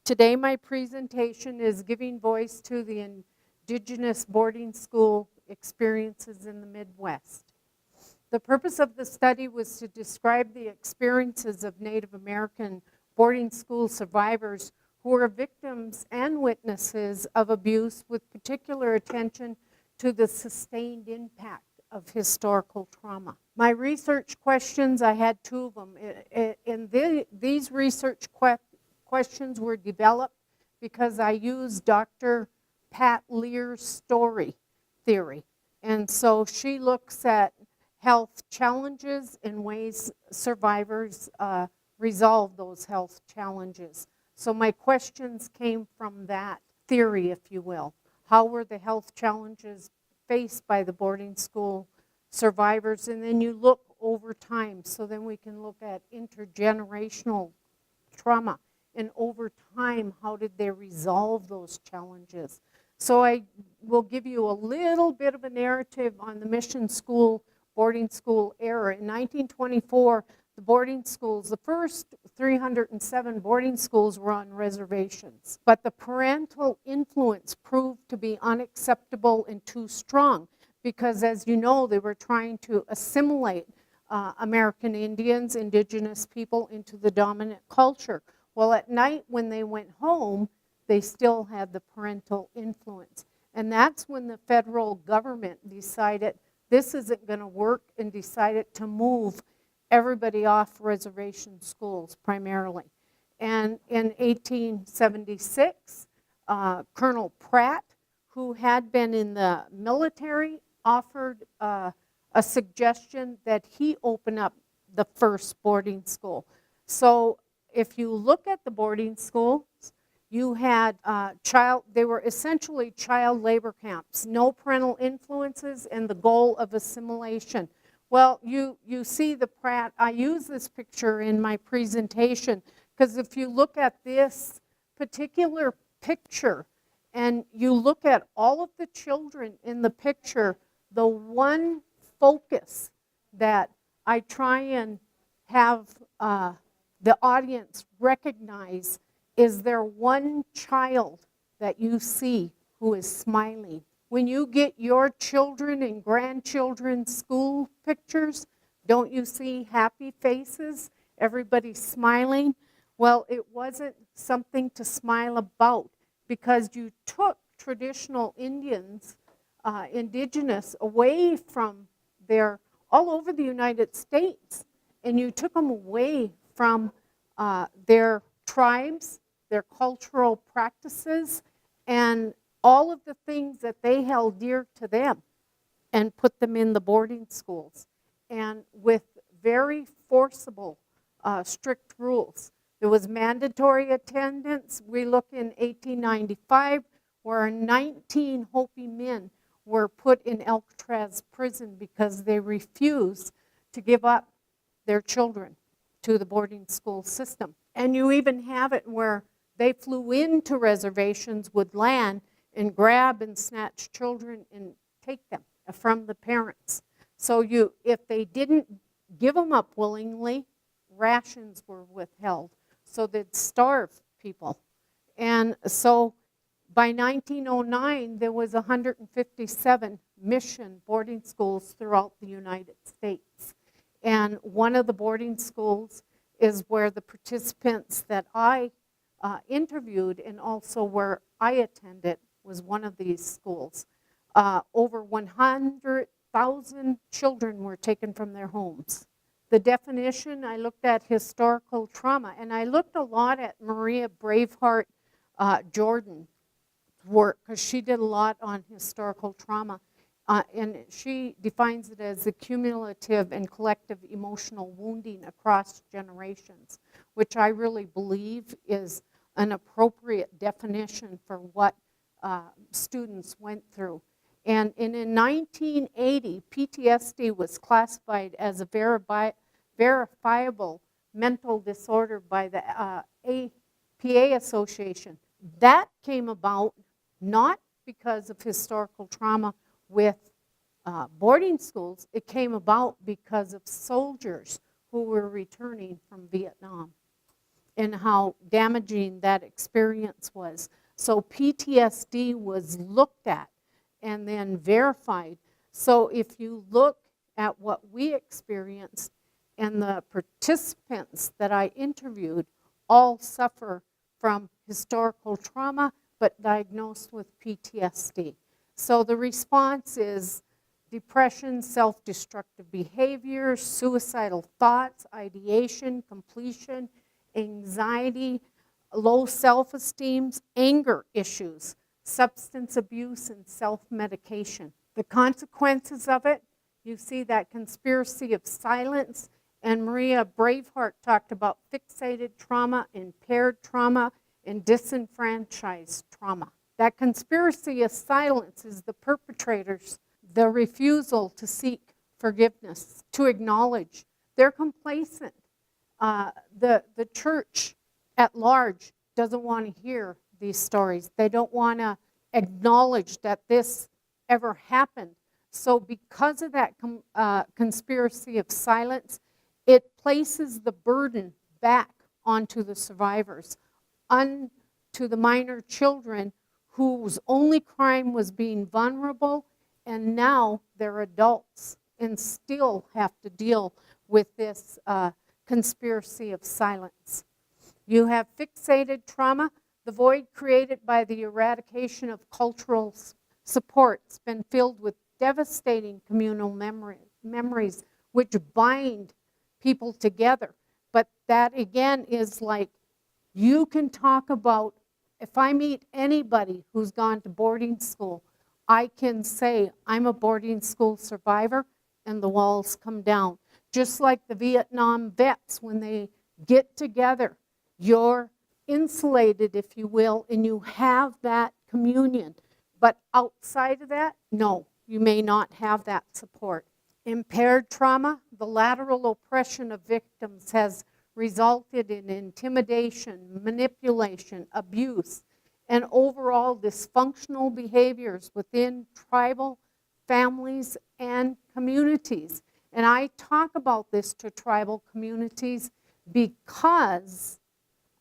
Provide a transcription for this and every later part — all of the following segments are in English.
Today my presentation is giving voice to the Indigenous boarding school experiences in the Midwest. The purpose of the study was to describe the experiences of Native American boarding school survivors who were victims and witnesses of abuse, with particular attention to the sustained impact of historical trauma. My research questions, I had two of them. These research questions were developed because I used Dr. Pat Lear's story theory. And so she looks at health challenges and ways survivors resolve those health challenges. So my questions came from that theory, if you will. How were the health challenges faced by the boarding school survivors? And then you look over time, so then we can look at intergenerational trauma. And over time, how did they resolve those challenges? So I will give you a little bit of a narrative on the mission school, boarding school era. In 1924, the boarding schools, the first 307 boarding schools were on reservations. But the parental influence proved to be unacceptable and too strong because, as you know, they were trying to assimilate American Indians, Indigenous people, into the dominant culture. Well, at night when they went home, they still had the parental influence. And that's when the federal government decided this isn't going to work and decided to move everybody off reservation schools primarily. And in 1876, Colonel Pratt, who had been in the military, offered a suggestion that he open up the first boarding school. So if you look at the boarding schools, you had they were essentially child labor camps, no parental influences, and the goal of assimilation. Well, you see the Pratt, I use this picture in my presentation, because if you look at this particular picture, and you look at all of the children in the picture, the one focus that I try and have the audience recognize is there one child that you see who is smiling. When you get your children and grandchildren's school pictures, don't you see happy faces? Everybody smiling? Well, it wasn't something to smile about because you took traditional Indians, Indigenous, away from all over the United States, and you took them away from their tribes, their cultural practices, and all of the things that they held dear to them, and put them in the boarding schools, and with very forcible, strict rules. There was mandatory attendance. We look in 1895, where 19 Hopi men were put in Alcatraz prison because they refused to give up their children to the boarding school system. And you even have it where they flew into reservations, would land, and grab and snatch children and take them from the parents. So if they didn't give them up willingly, rations were withheld. So they'd starve people. And so by 1909, there was 157 mission boarding schools throughout the United States. And one of the boarding schools is where the participants that I interviewed and also where I attended was one of these schools. Over 100,000 children were taken from their homes. The definition, I looked at historical trauma, and I looked a lot at Maria Braveheart Jordan's work, because she did a lot on historical trauma. And she defines it as the cumulative and collective emotional wounding across generations, which I really believe is an appropriate definition for what students went through. And in 1980, PTSD was classified as a verifiable mental disorder by the APA Association. That came about not because of historical trauma with boarding schools. It came about because of soldiers who were returning from Vietnam. and how damaging that experience was. So PTSD was looked at and then verified. So if you look at what we experienced, and the participants that I interviewed all suffer from historical trauma, but diagnosed with PTSD. So the response is depression, self-destructive behavior, suicidal thoughts, ideation, completion, anxiety, low self-esteem, anger issues, substance abuse, and self-medication. The consequences of it, you see that conspiracy of silence, and Maria Braveheart talked about fixated trauma, impaired trauma, and disenfranchised trauma. That conspiracy of silence is the perpetrators, the refusal to seek forgiveness, to acknowledge. They're complacent. The church at large doesn't want to hear these stories. They don't want to acknowledge that this ever happened. So because of that conspiracy of silence, it places the burden back onto the survivors, onto the minor children whose only crime was being vulnerable, and now they're adults and still have to deal with this conspiracy of silence. You have fixated trauma, the void created by the eradication of cultural support's been filled with devastating communal memories which bind people together. But that again is like, you can talk about, if I meet anybody who's gone to boarding school, I can say I'm a boarding school survivor and the walls come down. Just like the Vietnam vets, when they get together, you're insulated, if you will, and you have that communion. But outside of that, no, you may not have that support. Impaired trauma, the lateral oppression of victims has resulted in intimidation, manipulation, abuse, and overall dysfunctional behaviors within tribal families and communities. And I talk about this to tribal communities because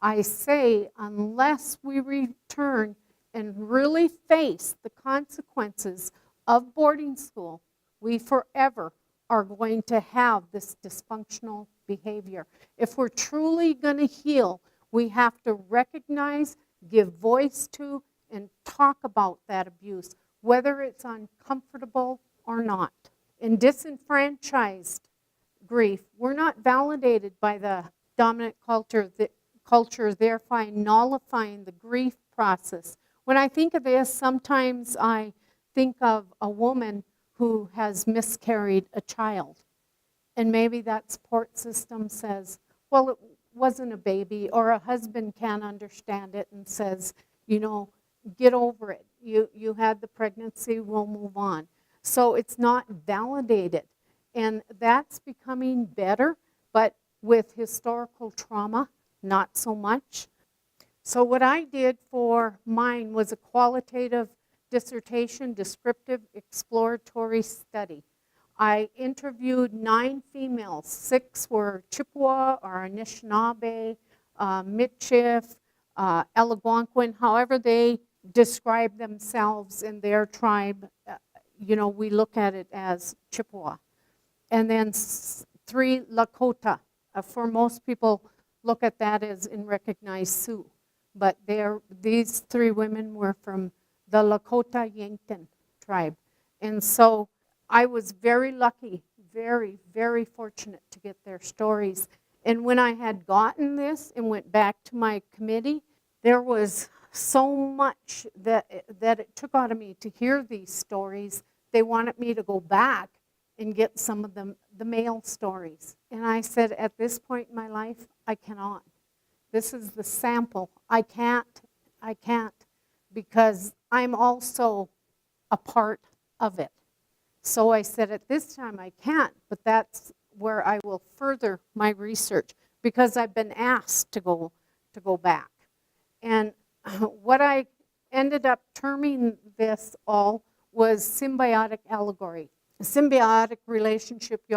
I say unless we return and really face the consequences of boarding school, we forever are going to have this dysfunctional behavior. If we're truly going to heal, we have to recognize, give voice to, and talk about that abuse, whether it's uncomfortable or not. In disenfranchised grief, we're not validated by the dominant culture, thereby nullifying the grief process. When I think of this, sometimes I think of a woman who has miscarried a child. And maybe that support system says, well, it wasn't a baby, or a husband can't understand it and says, you know, get over it. You had the pregnancy, we'll move on. So it's not validated. And that's becoming better, but with historical trauma, not so much. So what I did for mine was a qualitative dissertation, descriptive, exploratory study. I interviewed 9 females. 6 were Chippewa or Anishinaabe, Michif, Algonquin, however they describe themselves in their tribe. You know, we look at it as Chippewa. And then 3 Lakota. For most people, look at that as in recognized Sioux. But these 3 women were from the Lakota Yankton tribe. And so I was very lucky, very, very fortunate to get their stories. And when I had gotten this and went back to my committee, there was so much that it took out of me to hear these stories. They wanted me to go back and get some of the male stories. And I said, at this point in my life, I cannot. This is the sample. I can't, because I'm also a part of it. So I said, at this time I can't, but that's where I will further my research, because I've been asked to go back. And what I ended up terming this all was symbiotic allegory. A symbiotic relationship, you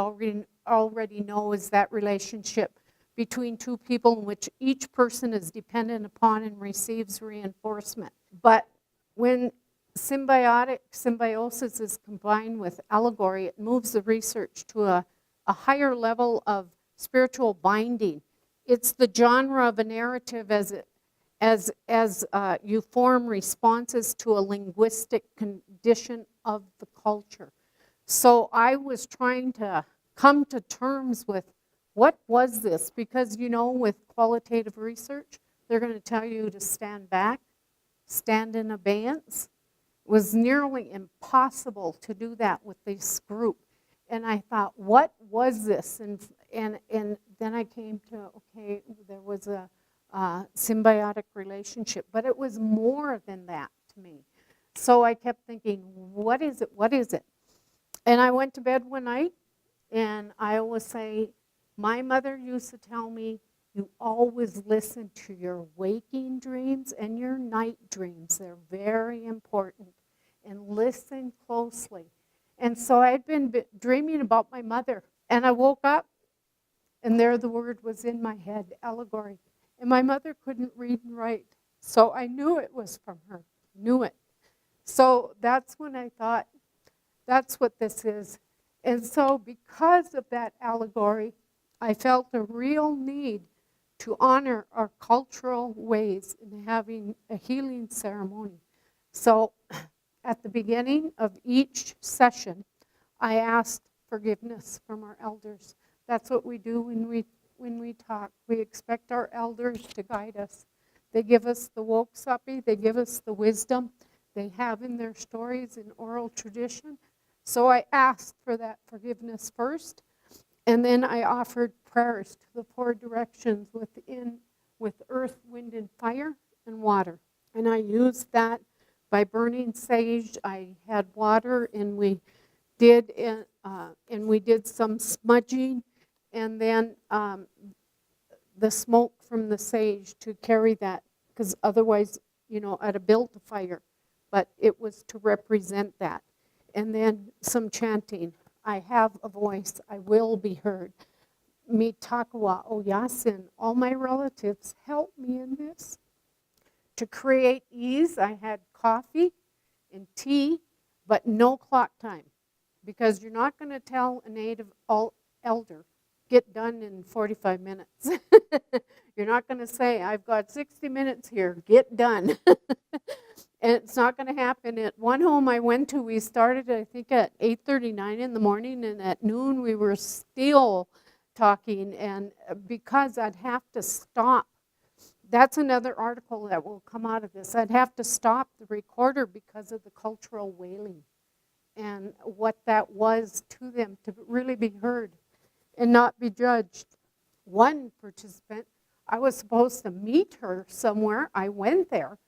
already know, is that relationship between two people in which each person is dependent upon and receives reinforcement. But when symbiosis is combined with allegory, it moves the research to a higher level of spiritual binding. It's the genre of a narrative as you form responses to a linguistic condition of the culture. So I was trying to come to terms with what was this, because you know with qualitative research, they're going to tell you to stand back, stand in abeyance. It was nearly impossible to do that with this group. And I thought, what was this? And then I came to, okay, there was a symbiotic relationship, but it was more than that to me. So I kept thinking, what is it? What is it? And I went to bed one night, and I always say, my mother used to tell me, you always listen to your waking dreams and your night dreams. They're very important. And listen closely. And so I'd been dreaming about my mother. And I woke up, and there the word was in my head, allegory. And my mother couldn't read and write. So I knew it was from her. Knew it. So that's when I thought, that's what this is. And so because of that allegory, I felt a real need to honor our cultural ways in having a healing ceremony. So at the beginning of each session, I asked forgiveness from our elders. That's what we do when we talk. We expect our elders to guide us. They give us the woke-suppy, they give us the wisdom they have in their stories in oral tradition. So I asked for that forgiveness first, and then I offered prayers to the four directions with earth, wind, and fire, and water. And I used that by burning sage. I had water, and we did some smudging, and then the smoke from the sage to carry that, because otherwise, you know, I'd have built a fire, but it was to represent that. And then some chanting. I have a voice. I will be heard. Mitakawa Oyasin. All my relatives help me in this. To create ease, I had coffee and tea, but no clock time, because you're not going to tell a native elder, get done in 45 minutes. You're not going to say, I've got 60 minutes here, get done. And it's not going to happen. At one home I went to, we started, I think, at 8:39 in the morning, and at noon we were still talking, and because I'd have to stop. That's another article that will come out of this. I'd have to stop the recorder because of the cultural wailing and what that was to them, to really be heard and not be judged. One participant, I was supposed to meet her somewhere. I went there,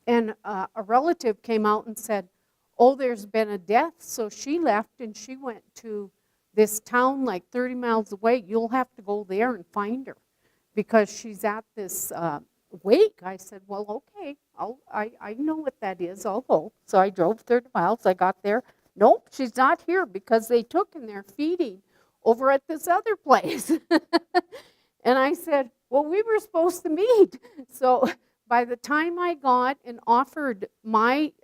and a relative came out and said, oh, there's been a death, so she left and she went to this town like 30 miles away. You'll have to go there and find her, because she's at this wake. I said, well, okay, I know what that is. I'll go. So I drove 30 miles. I got there. Nope, she's not here, because they took and they're feeding over at this other place. And I said, well, we were supposed to meet. So by the time I got and offered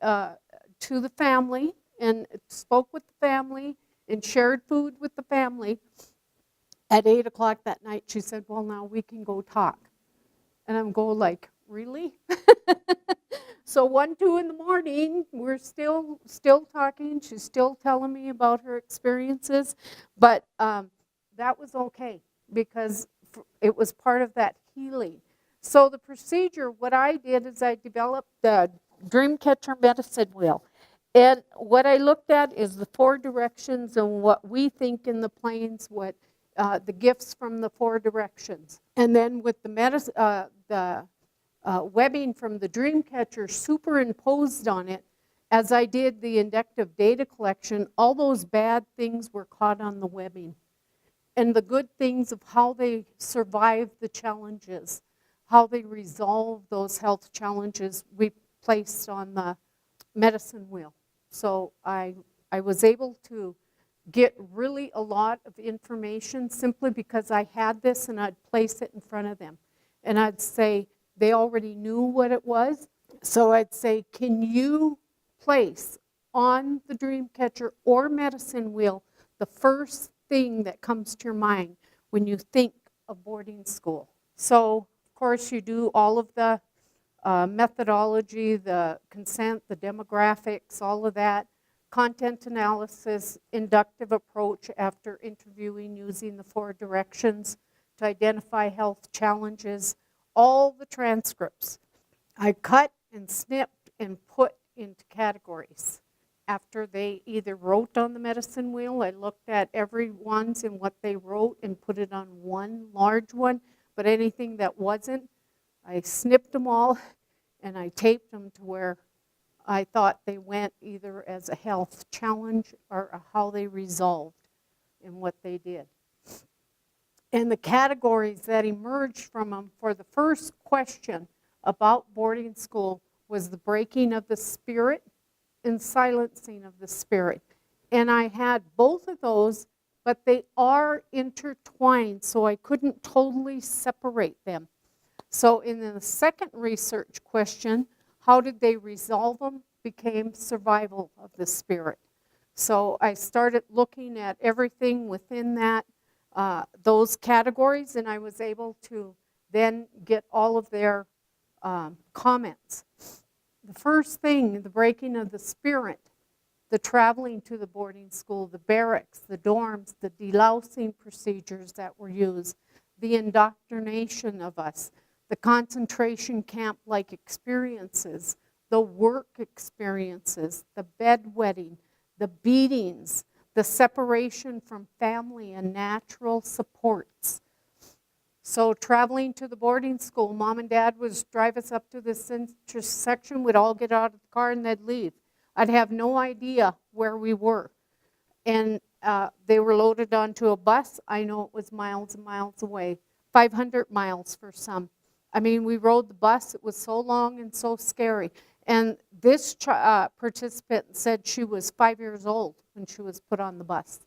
to the family and spoke with the family and shared food with the family, at 8 o'clock that night, she said, well, now we can go talk. And I'm going like, really? So 1, 2 in the morning, we're still talking. She's still telling me about her experiences. But that was okay, because it was part of that healing. So the procedure, what I did is I developed the Dreamcatcher medicine wheel. And what I looked at is the 4 directions and what we think in the planes, what the gifts from the 4 directions. And then with the webbing from the Dreamcatcher superimposed on it, as I did the inductive data collection, all those bad things were caught on the webbing. And the good things of how they survived the challenges, how they resolved those health challenges, we placed on the medicine wheel. So I was able to get really a lot of information simply because I had this and I'd place it in front of them. And I'd say, they already knew what it was. So I'd say, can you place on the dream catcher or medicine wheel the first thing that comes to your mind when you think of boarding school? So, of course, you do all of the methodology, the consent, the demographics, all of that, content analysis, inductive approach after interviewing using the 4 directions to identify health challenges, all the transcripts I cut and snipped and put into categories. After they either wrote on the medicine wheel, I looked at every one's and what they wrote and put it on one large one, but anything that wasn't, I snipped them all and I taped them to where I thought they went either as a health challenge or how they resolved in what they did. And the categories that emerged from them for the first question about boarding school was the breaking of the spirit and silencing of the spirit. And I had both of those, but they are intertwined, so I couldn't totally separate them. So in the second research question, how did they resolve them, became survival of the spirit. So I started looking at everything within that, those categories, and I was able to then get all of their comments. The first thing, the breaking of the spirit, the traveling to the boarding school, the barracks, the dorms, the delousing procedures that were used, the indoctrination of us, the concentration camp-like experiences, the work experiences, the bedwetting, the beatings, the separation from family and natural supports. So traveling to the boarding school, Mom and Dad would drive us up to this intersection, we'd all get out of the car and they'd leave. I'd have no idea where we were. And they were loaded onto a bus. I know it was miles and miles away, 500 miles for some. I mean, we rode the bus. It was so long and so scary. And this participant said she was 5 years old when she was put on the bus.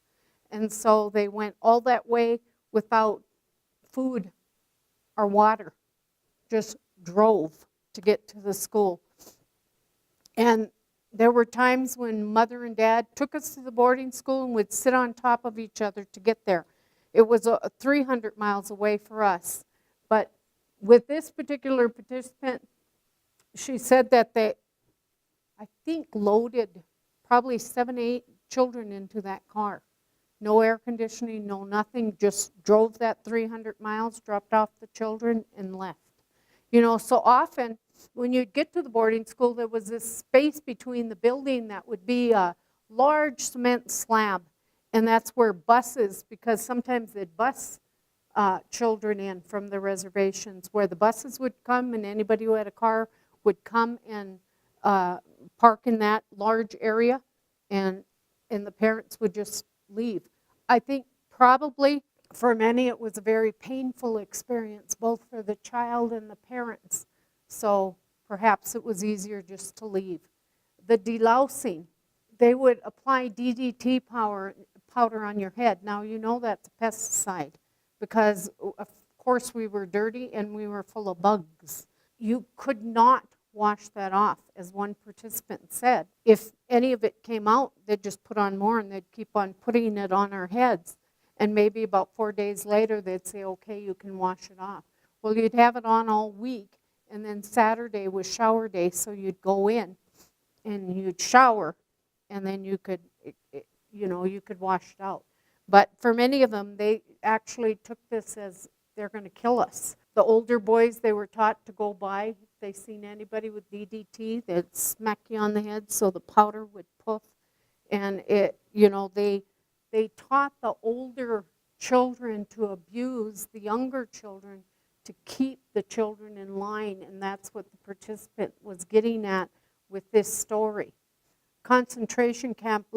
And so they went all that way without food or water, just drove to get to the school. And there were times when Mother and Dad took us to the boarding school and would sit on top of each other to get there. It was 300 miles away for us. But with this particular participant, she said that they, I think, loaded probably 7, 8 children into that car. No air conditioning, no nothing, just drove that 300 miles, dropped off the children, and left. You know, so often when you'd get to the boarding school, there was this space between the building that would be a large cement slab, and that's where buses, because sometimes they'd bus children in from the reservations, where the buses would come and anybody who had a car would come and park in that large area, and the parents would just leave. I think probably for many it was a very painful experience, both for the child and the parents. So perhaps it was easier just to leave. The delousing, they would apply DDT powder on your head. Now you know that's a pesticide because of course we were dirty and we were full of bugs. You could not wash that off, as one participant said. If any of it came out, they'd just put on more and they'd keep on putting it on our heads. And maybe about 4 days later, they'd say, okay, you can wash it off. Well, you'd have it on all week, and then Saturday was shower day, so you'd go in and you'd shower, and then you could, you could wash it out. But for many of them, they actually took this as they're going to kill us. The older boys, they were taught to go by. If they seen anybody with DDT, they'd smack you on the head so the powder would puff. And they taught the older children to abuse the younger children to keep the children in line, and that's what the participant was getting at with this story. Concentration camp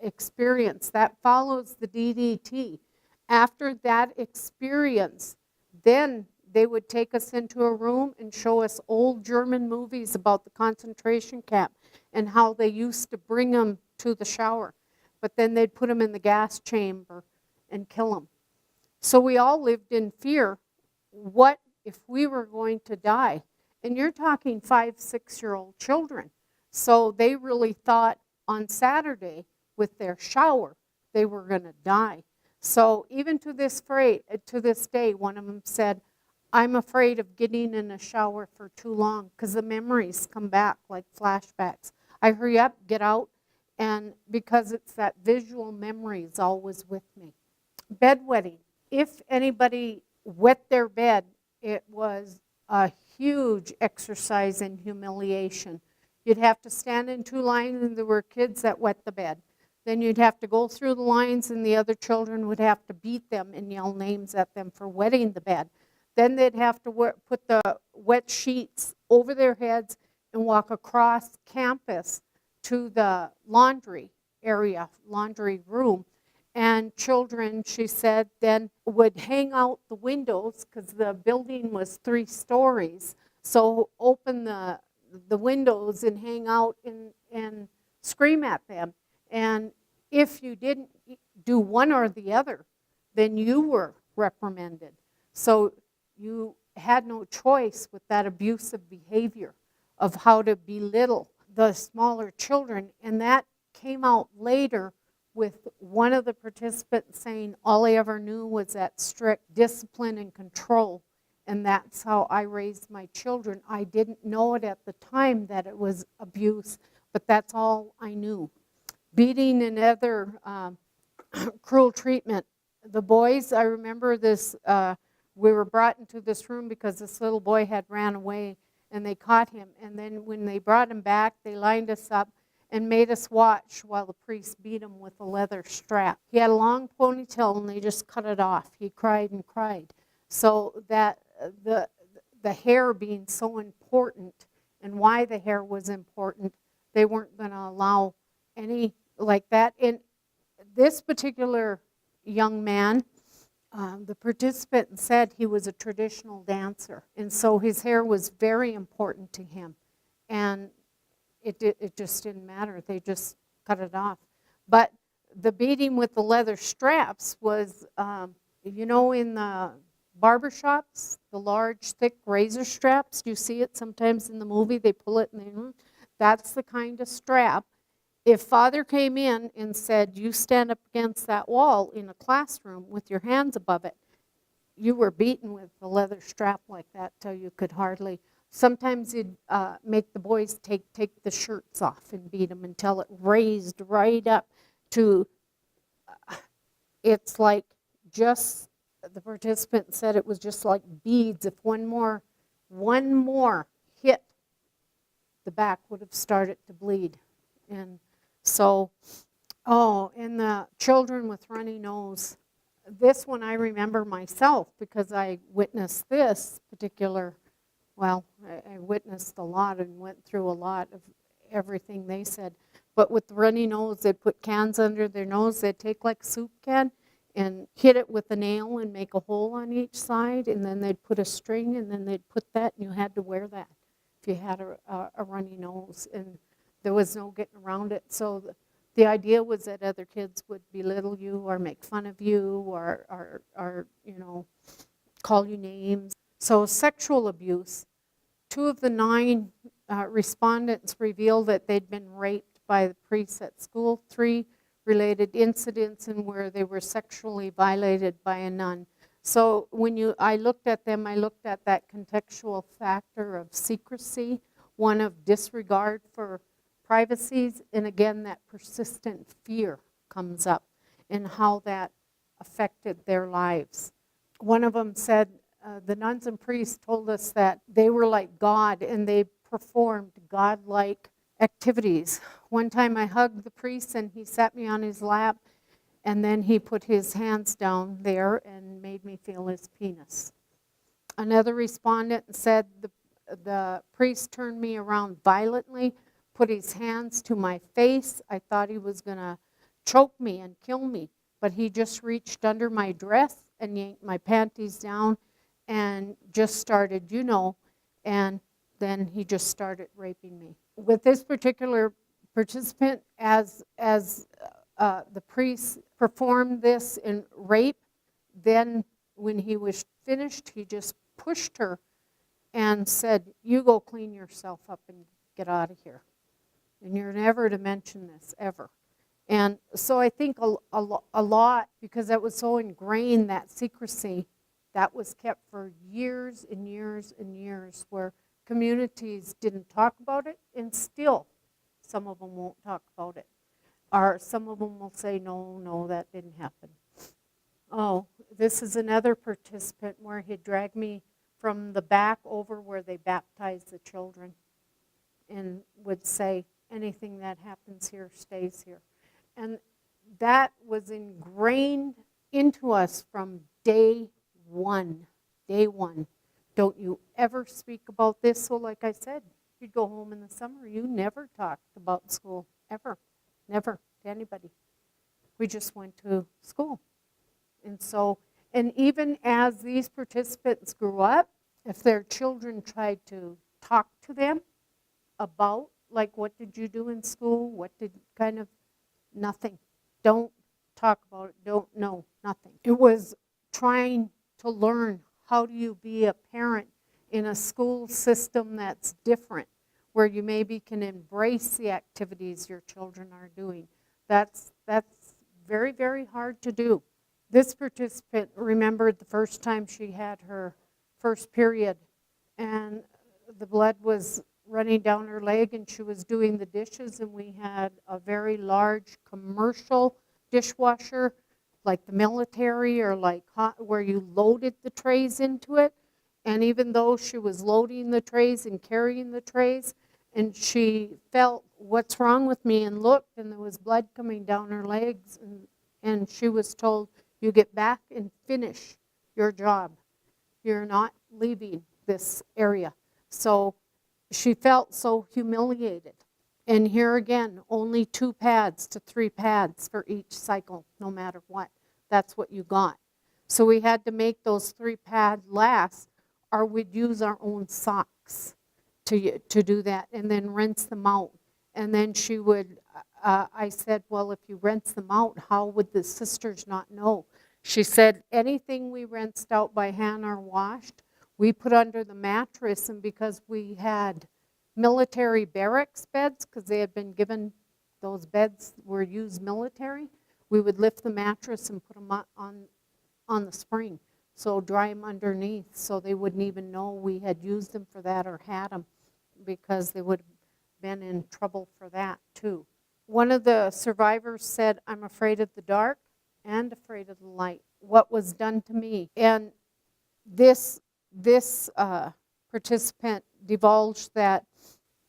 experience, that follows the DDT. After that experience, then they would take us into a room and show us old German movies about the concentration camp and how they used to bring them to the shower. but then they'd put them in the gas chamber and kill them. So we all lived in fear. What if we were going to die? And you're talking 5, 6-year-old children. So they really thought on Saturday with their shower, they were going to die. So even to this day, one of them said, I'm afraid of getting in a shower for too long because the memories come back like flashbacks. I hurry up, get out, and because it's that visual memory is always with me. Bedwetting. If anybody wet their bed, it was a huge exercise in humiliation. You'd have to stand in 2 lines, and there were kids that wet the bed. Then you'd have to go through the lines, and the other children would have to beat them and yell names at them for wetting the bed. Then they'd have to put the wet sheets over their heads and walk across campus to the laundry area, laundry room. And children, she said, then would hang out the windows because the building was 3 stories. So open the windows and hang out and scream at them. And if you didn't do one or the other, then you were reprimanded. So you had no choice with that abusive behavior of how to belittle the smaller children. And that came out later with one of the participants saying all I ever knew was that strict discipline and control. And that's how I raised my children. I didn't know it at the time that it was abuse, but that's all I knew. Beating and other cruel treatment. The boys, I remember this, we were brought into this room because this little boy had ran away and they caught him. And then when they brought him back, they lined us up and made us watch while the priest beat him with a leather strap. He had a long ponytail and they just cut it off. He cried and cried. So that the hair being so important and why the hair was important, they weren't going to allow any like that. And this particular young man, the participant said he was a traditional dancer. And so his hair was very important to him. And it just didn't matter. They just cut it off. But the beating with the leather straps was, you know, in the barbershops, the large, thick razor straps. You see it sometimes in the movie. They pull it and that's the kind of strap. If father came in and said, you stand up against that wall in a classroom with your hands above it, you were beaten with a leather strap like that till you could hardly. Sometimes you'd make the boys take the shirts off and beat them until it raised right up to, it's like just, the participant said it was just like beads. If one more hit, the back would have started to bleed. And so, and the children with runny nose. This one I remember myself because I witnessed this particular, well, I witnessed a lot and went through a lot of everything they said. But with the runny nose, they'd put cans under their nose. They'd take like a soup can and hit it with a nail and make a hole on each side. And then they'd put a string and then they'd put that, and you had to wear that if you had a runny nose. And there was no getting around it. So the idea was that other kids would belittle you or make fun of you or you know, call you names. So sexual abuse. 2 of the 9 respondents revealed that they'd been raped by the priests at school. 3 related incidents in where they were sexually violated by a nun. So when I looked at them, I looked at that contextual factor of secrecy, one of disregard for privacies, and again, that persistent fear comes up and how that affected their lives. One of them said, the nuns and priests told us that they were like God and they performed God-like activities. One time I hugged the priest and he sat me on his lap and then he put his hands down there and made me feel his penis. Another respondent said the priest turned me around violently, put his hands to my face. I thought he was going to choke me and kill me, but he just reached under my dress and yanked my panties down and just started, you know, and then he just started raping me. With this particular participant, as the priest performed this in rape. Then when he was finished, he just pushed her and said, you go clean yourself up and get out of here. And you're never to mention this, ever. And so I think a lot, because that was so ingrained, that secrecy, that was kept for years and years and years, where communities didn't talk about it, and still some of them won't talk about it. Or some of them will say, no, that didn't happen. Oh, this is another participant where he dragged me from the back over where they baptize the children and would say, anything that happens here stays here. And that was ingrained into us from day one. Day one. Don't you ever speak about this. So like I said, you'd go home in the summer. You never talked about school, ever. Never to anybody. We just went to school. And so, and even as these participants grew up, if their children tried to talk to them about, like, what did you do in school? What did kind of, nothing. Don't talk about it. Don't know, nothing. It was trying to learn, how do you be a parent in a school system that's different, where you maybe can embrace the activities your children are doing. That's very, very hard to do. This participant remembered the first time she had her first period, and the blood was running down her leg, and she was doing the dishes, and we had a very large commercial dishwasher, like the military, or like where you loaded the trays into it. And even though she was loading the trays and carrying the trays, and she felt, what's wrong with me, and looked, and there was blood coming down her legs, and she was told, you get back and finish your job. You're not leaving this area. So she felt so humiliated. And here again, only 2 pads to 3 pads for each cycle, no matter what. That's what you got. So we had to make those 3 pads last, or we'd use our own socks to do that, and then rinse them out. And then she would, I said, well, if you rinse them out, how would the sisters not know? She said, anything we rinsed out by hand or washed, we put under the mattress. And because we had military barracks beds, because they had been given, those beds were used military, we would lift the mattress and put them on the spring, so dry them underneath, so they wouldn't even know we had used them for that or had them, because they would have been in trouble for that too. One of the survivors said, I'm afraid of the dark and afraid of the light. What was done to me? And this participant divulged that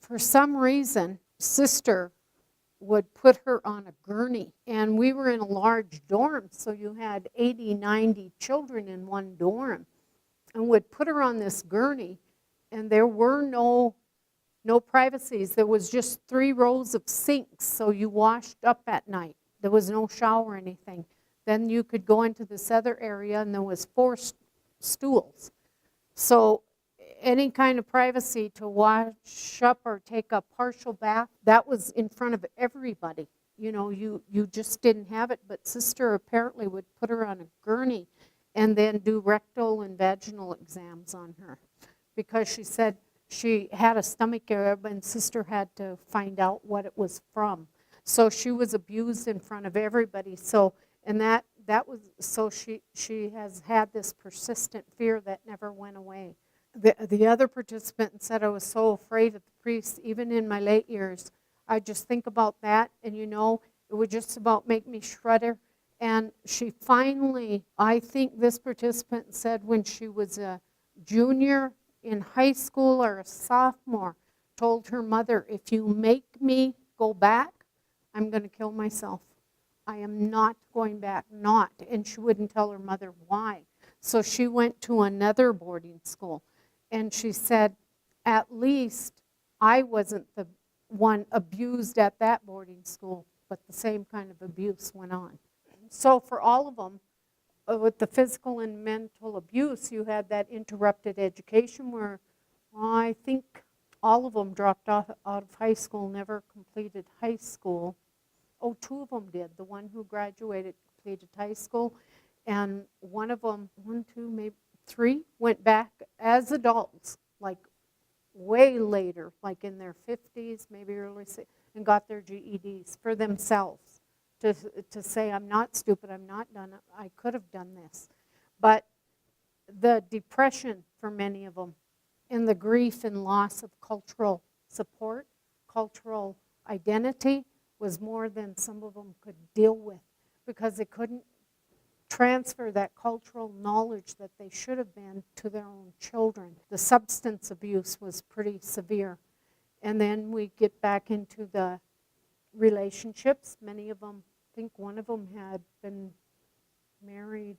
for some reason, sister would put her on a gurney. And we were in a large dorm, so you had 80, 90 children in one dorm, and would put her on this gurney, and there were no privacies. There was just 3 rows of sinks, so you washed up at night. There was no shower or anything. Then you could go into this other area, and there was 4 stools. So any kind of privacy to wash up or take a partial bath, that was in front of everybody. You know, you just didn't have it, but sister apparently would put her on a gurney and then do rectal and vaginal exams on her, because she said she had a stomach ache, and sister had to find out what it was from. So she was abused in front of everybody. So, and that was, so she has had this persistent fear that never went away. The other participant said, I was so afraid of the priest, even in my late years. I just think about that, and you know, it would just about make me shudder. And she finally, I think this participant said when she was a junior in high school or a sophomore, told her mother, if you make me go back, I'm going to kill myself. I am not going back, not. And she wouldn't tell her mother why. So she went to another boarding school. And she said, at least I wasn't the one abused at that boarding school, but the same kind of abuse went on. So for all of them, with the physical and mental abuse, you had that interrupted education where I think all of them dropped off out of high school, never completed high school. two of them did. The one who graduated, completed high school, and one of them, one, two, maybe three, went back as adults, like way later, like in their 50s, maybe early 60s, and got their GEDs for themselves to say, I'm not stupid, I'm not done, I could have done this. But the depression for many of them, and the grief and loss of cultural support, cultural identity, was more than some of them could deal with, because they couldn't transfer that cultural knowledge that they should have been to their own children. The substance abuse was pretty severe. And then we get back into the relationships. Many of them, I think one of them had been married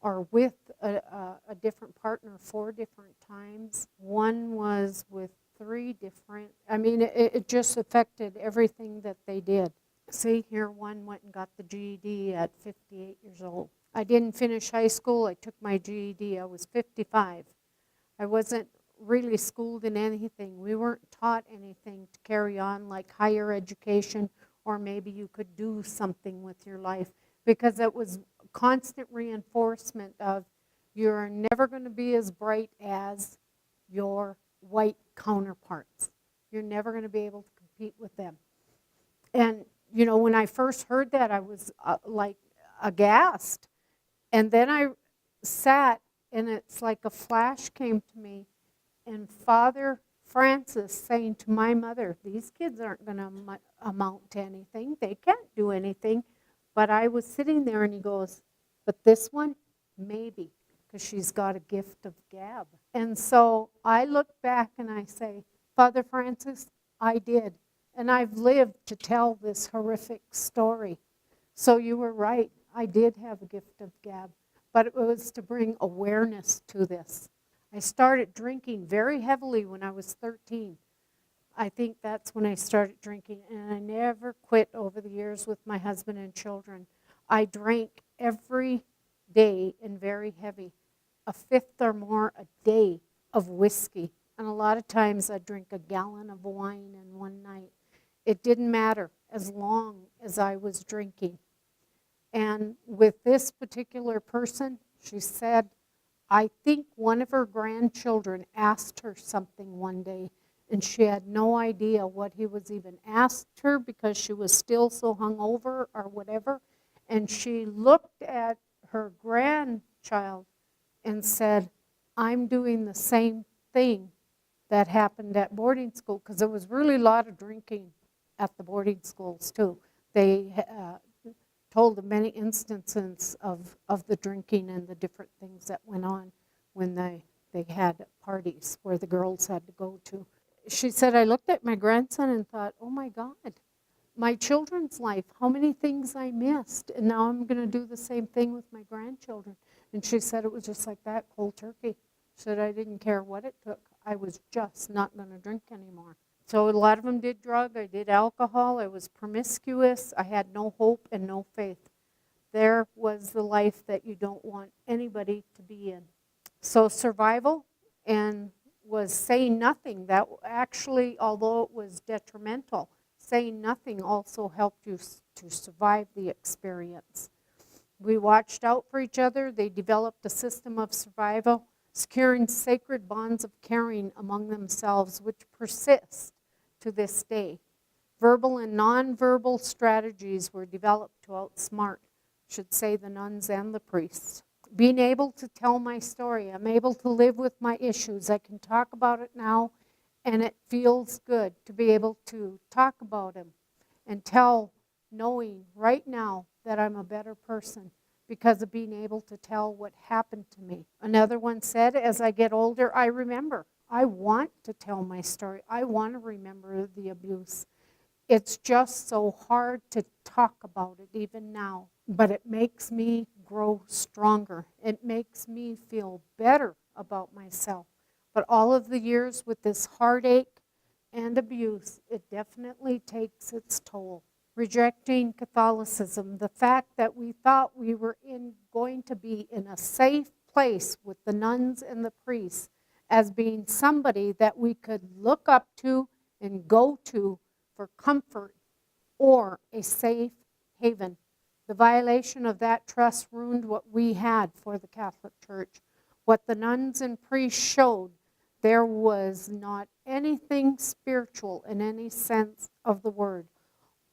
or with a different partner 4 different times. One was with 3 different, I mean, it just affected everything that they did. See, here one went and got the GED at 58 years old. I didn't finish high school. I took my GED. I was 55. I wasn't really schooled in anything. We weren't taught anything to carry on, like higher education, or maybe you could do something with your life, because it was constant reinforcement of you're never going to be as bright as your white counterparts. You're never going to be able to compete with them. And, you know, when I first heard that, I was like aghast. And then I sat, and it's like a flash came to me, and Father Francis saying to my mother, these kids aren't going to amount to anything. They can't do anything. But I was sitting there, and he goes, but this one, maybe, because she's got a gift of gab. And so I look back and I say, Father Francis, I did. And I've lived to tell this horrific story. So you were right. I did have a gift of gab, but it was to bring awareness to this. I started drinking very heavily when I was 13. I think that's when I started drinking, and I never quit over the years with my husband and children. I drank every day and very heavy, a 5th or more a day of whiskey. And a lot of times I'd drink a gallon of wine in one night. It didn't matter as long as I was drinking. And with this particular person, she said, I think one of her grandchildren asked her something one day, and she had no idea what he was even asked her because she was still so hungover or whatever. And she looked at her grandchild and said, I'm doing the same thing that happened at boarding school, because there was really a lot of drinking at the boarding schools too. They told of many instances of the drinking and the different things that went on when they had parties where the girls had to go to. She said, I looked at my grandson and thought, oh my God, my children's life, how many things I missed, and now I'm going to do the same thing with my grandchildren. And she said it was just like that, cold turkey. She said I didn't care what it took. I was just not going to drink anymore. So a lot of them did drug. I did alcohol. I was promiscuous. I had no hope and no faith. There was the life that you don't want anybody to be in. So survival and was saying nothing. That actually, although it was detrimental, saying nothing also helped you to survive the experience. We watched out for each other. They developed a system of survival, securing sacred bonds of caring among themselves, which persist to this day. Verbal and nonverbal strategies were developed to outsmart, should say, the nuns and the priests. Being able to tell my story, I'm able to live with my issues. I can talk about it now, and it feels good to be able to talk about them and tell, knowing right now that I'm a better person because of being able to tell what happened to me. Another one said, as I get older, I remember. I want to tell my story. I want to remember the abuse. It's just so hard to talk about it even now, but it makes me grow stronger. It makes me feel better about myself. But all of the years with this heartache and abuse, it definitely takes its toll. Rejecting Catholicism, the fact that we thought we were going to be in a safe place with the nuns and the priests as being somebody that we could look up to and go to for comfort or a safe haven. The violation of that trust ruined what we had for the Catholic Church. What the nuns and priests showed, there was not anything spiritual in any sense of the word.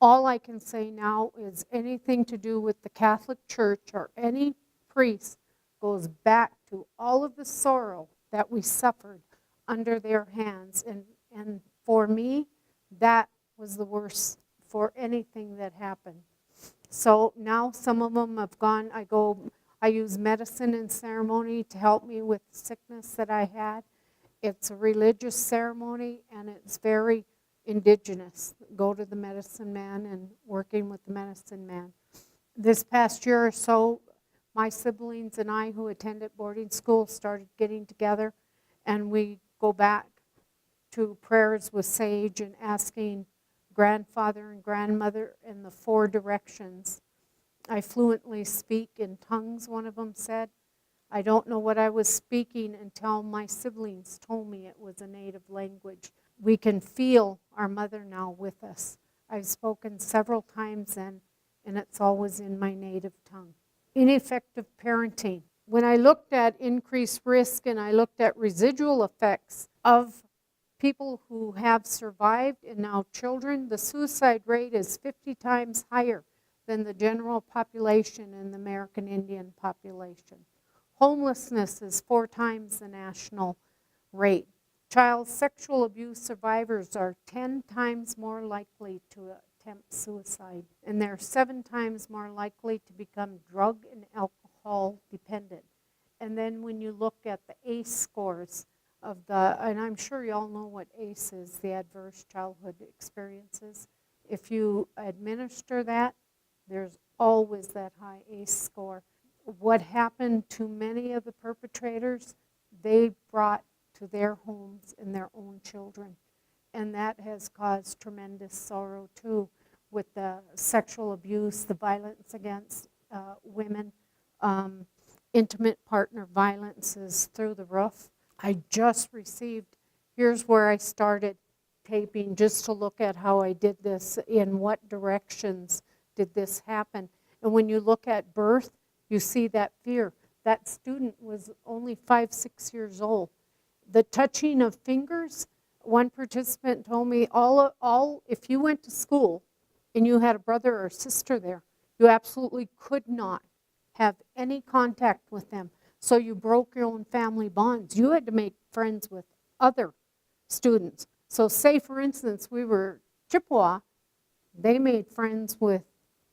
All I can say now is anything to do with the Catholic Church or any priest goes back to all of the sorrow that we suffered under their hands. And for me, that was the worst for anything that happened. So now some of them have gone, I use medicine and ceremony to help me with the sickness that I had. It's a religious ceremony and it's very indigenous. Go to the medicine man and working with the medicine man. This past year or so, my siblings and I who attended boarding school started getting together, and we go back to prayers with sage and asking grandfather and grandmother in the 4 directions. I fluently speak in tongues, one of them said. I don't know what I was speaking until my siblings told me it was a native language. We can feel our mother now with us. I've spoken several times and it's always in my native tongue. Ineffective parenting. When I looked at increased risk and I looked at residual effects of people who have survived and now children, the suicide rate is 50 times higher than the general population in the American Indian population. Homelessness is 4 times the national rate. Child sexual abuse survivors are 10 times more likely to attempt suicide, and they're 7 times more likely to become drug and alcohol dependent. And then when you look at the ACE scores of and I'm sure you all know what ACE is, the Adverse Childhood Experiences. If you administer that, there's always that high ACE score. What happened to many of the perpetrators, they brought to their homes and their own children. And that has caused tremendous sorrow too, with the sexual abuse, the violence against women, intimate partner violence is through the roof. I just received, here's where I started taping just to look at how I did this, in what directions did this happen. And when you look at birth, you see that fear. That student was only 5, 6 years old. The touching of fingers, one participant told me, if you went to school and you had a brother or sister there, you absolutely could not have any contact with them. So you broke your own family bonds. You had to make friends with other students. So say, for instance, we were Chippewa, they made friends with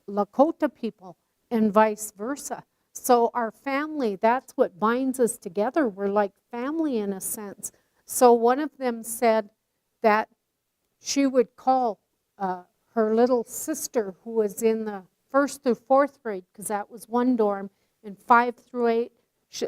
Lakota people and vice versa. So our family, that's what binds us together. We're like family in a sense. So one of them said that she would call her little sister who was in the 1st through 4th grade, because that was one dorm, and 5 through 8,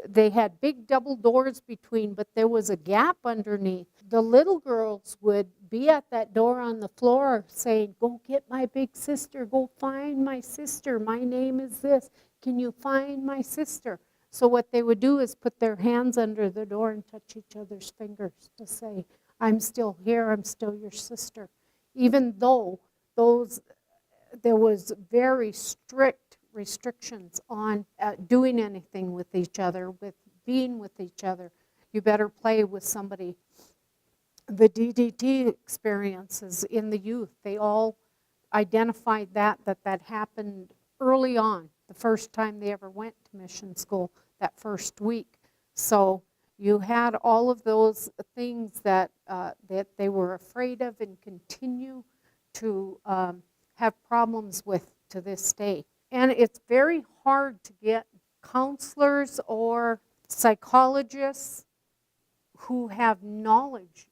they had big double doors between, but there was a gap underneath. The little girls would be at that door on the floor saying, go get my big sister, go find my sister, my name is this, can you find my sister? So what they would do is put their hands under the door and touch each other's fingers to say, I'm still here, I'm still your sister. Even though there was very strict restrictions on doing anything with each other, with being with each other. You better play with somebody. The DDT experiences in the youth, they all identified that happened early on, the first time they ever went to mission school, that first week. So you had all of those things that they were afraid of and continue to have problems with to this day. And it's very hard to get counselors or psychologists who have knowledge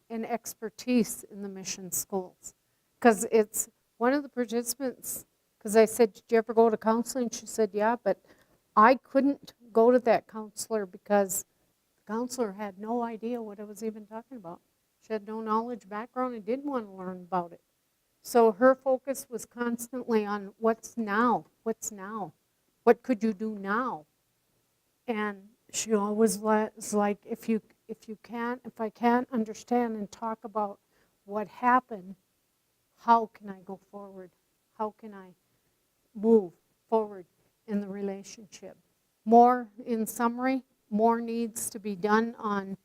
and expertise in the mission schools. Because it's one of the participants, because I said, did you ever go to counseling? She said, yeah, but I couldn't go to that counselor because the counselor had no idea what I was even talking about. She had no knowledge, background, and didn't want to learn about it. So her focus was constantly on what's now, what could you do now? And she always was like, if I can't understand and talk about what happened, how can I go forward? How can I move forward in the relationship? More, in summary, more needs to be done on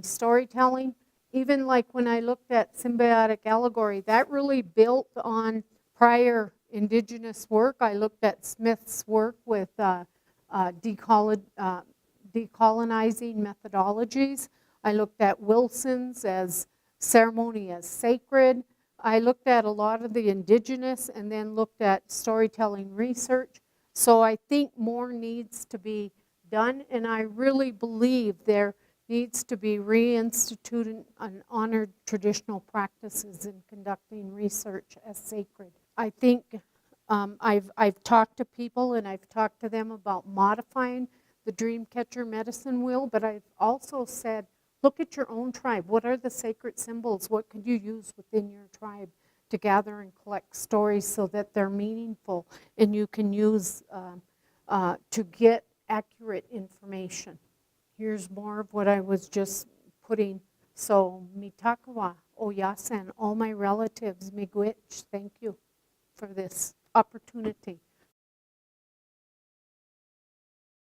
storytelling. Even like when I looked at symbiotic allegory, that really built on prior Indigenous work. I looked at Smith's work with decolonizing methodologies. I looked at Wilson's as ceremony as sacred. I looked at a lot of the Indigenous and then looked at storytelling research. So I think more needs to be done, and I really believe there needs to be reinstituted and honored traditional practices in conducting research as sacred. I think I've talked to people and I've talked to them about modifying the Dreamcatcher medicine wheel, but I've also said, look at your own tribe. What are the sacred symbols? What could you use within your tribe to gather and collect stories so that they're meaningful and you can use to get accurate information? Here's more of what I was just putting. So, mitakawa, oyasen, all my relatives, miigwech, thank you for this opportunity.